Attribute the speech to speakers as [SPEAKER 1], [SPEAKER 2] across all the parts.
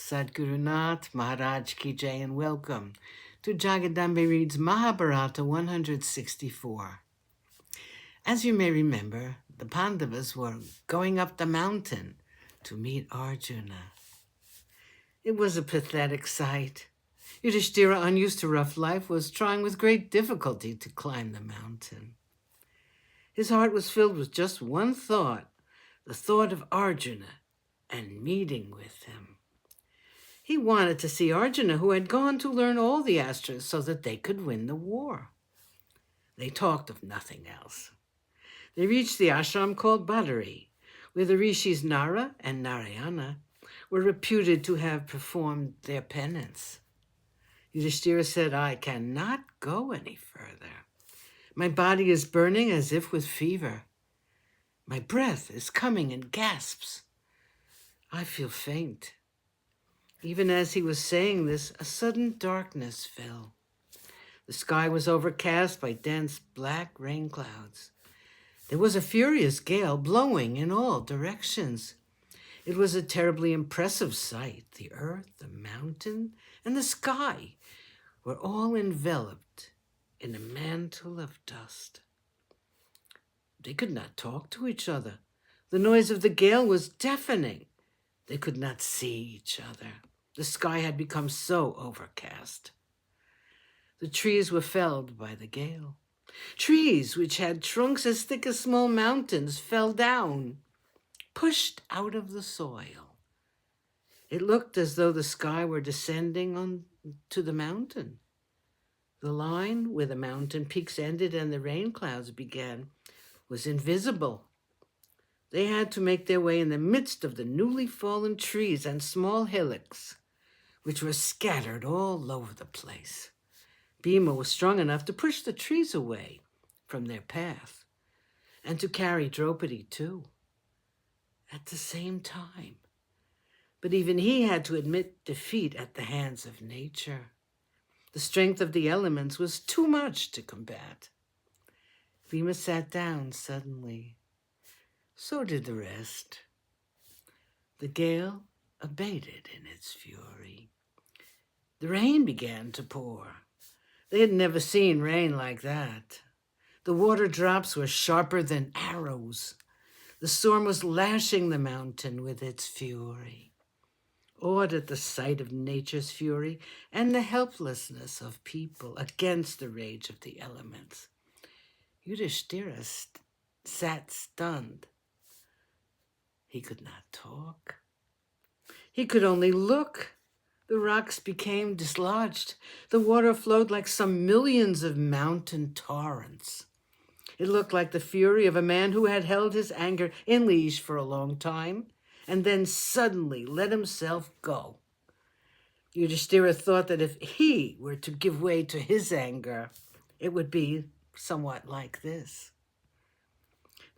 [SPEAKER 1] Sadguru Nath Maharaj Ki Jai, and welcome to Jagadambe Reads Mahabharata 164. As you may remember, the Pandavas were going up the mountain to meet Arjuna. It was a pathetic sight. Yudhishthira, unused to rough life, was trying with great difficulty to climb the mountain. His heart was filled with just one thought, the thought of Arjuna and meeting with him. He wanted to see Arjuna, who had gone to learn all the astras so that they could win the war. They talked of nothing else. They reached the ashram called Badari, where the rishis Nara and Narayana were reputed to have performed their penance. Yudhishthira said, "I cannot go any further. My body is burning as if with fever. My breath is coming in gasps. I feel faint." Even as he was saying this, a sudden darkness fell. The sky was overcast by dense black rain clouds. There was a furious gale blowing in all directions. It was a terribly impressive sight. The earth, the mountain, and the sky were all enveloped in a mantle of dust. They could not talk to each other. The noise of the gale was deafening. They could not see each other. The sky had become so overcast. The trees were felled by the gale. Trees which had trunks as thick as small mountains fell down, pushed out of the soil. It looked as though the sky were descending on to the mountain. The line where the mountain peaks ended and the rain clouds began was invisible. They had to make their way in the midst of the newly fallen trees and small hillocks, which were scattered all over the place. Bhima was strong enough to push the trees away from their path and to carry Draupadi too at the same time. But even he had to admit defeat at the hands of nature. The strength of the elements was too much to combat. Bhima sat down suddenly. So did the rest. The gale abated in its fury. The rain began to pour. They had never seen rain like that. The water drops were sharper than arrows. The storm was lashing the mountain with its fury. Awed at the sight of nature's fury and the helplessness of people against the rage of the elements, Yudhishthira sat stunned. He could not talk. He could only look. The rocks became dislodged. The water flowed like some millions of mountain torrents. It looked like the fury of a man who had held his anger in leash for a long time and then suddenly let himself go. Yudhishthira thought that if he were to give way to his anger, it would be somewhat like this.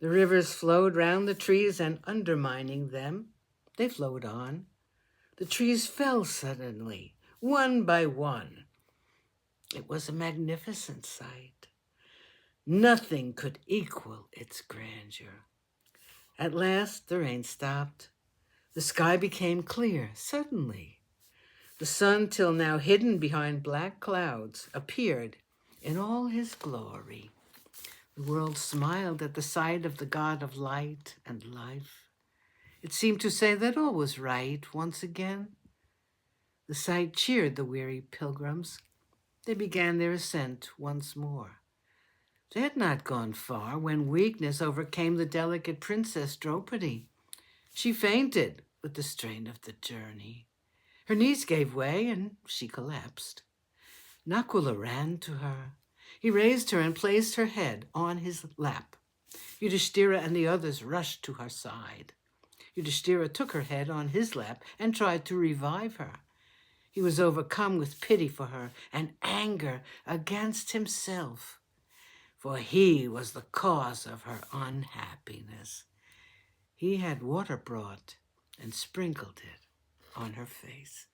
[SPEAKER 1] The rivers flowed round the trees, and undermining them, they flowed on. The trees fell suddenly, one by one. It was a magnificent sight. Nothing could equal its grandeur. At last, the rain stopped. The sky became clear suddenly. The sun, till now hidden behind black clouds, appeared in all his glory. The world smiled at the sight of the God of light and life. It seemed to say that all was right once again. The sight cheered the weary pilgrims. They began their ascent once more. They had not gone far when weakness overcame the delicate princess Draupadi. She fainted with the strain of the journey. Her knees gave way and she collapsed. Nakula ran to her. He raised her and placed her head on his lap. Yudhishthira and the others rushed to her side. Yudhishthira took her head on his lap and tried to revive her. He was overcome with pity for her and anger against himself, for he was the cause of her unhappiness. He had water brought and sprinkled it on her face.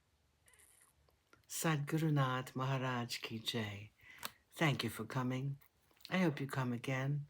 [SPEAKER 1] Sadguru Nath Maharaj Ki Jai. Thank you for coming. I hope you come again.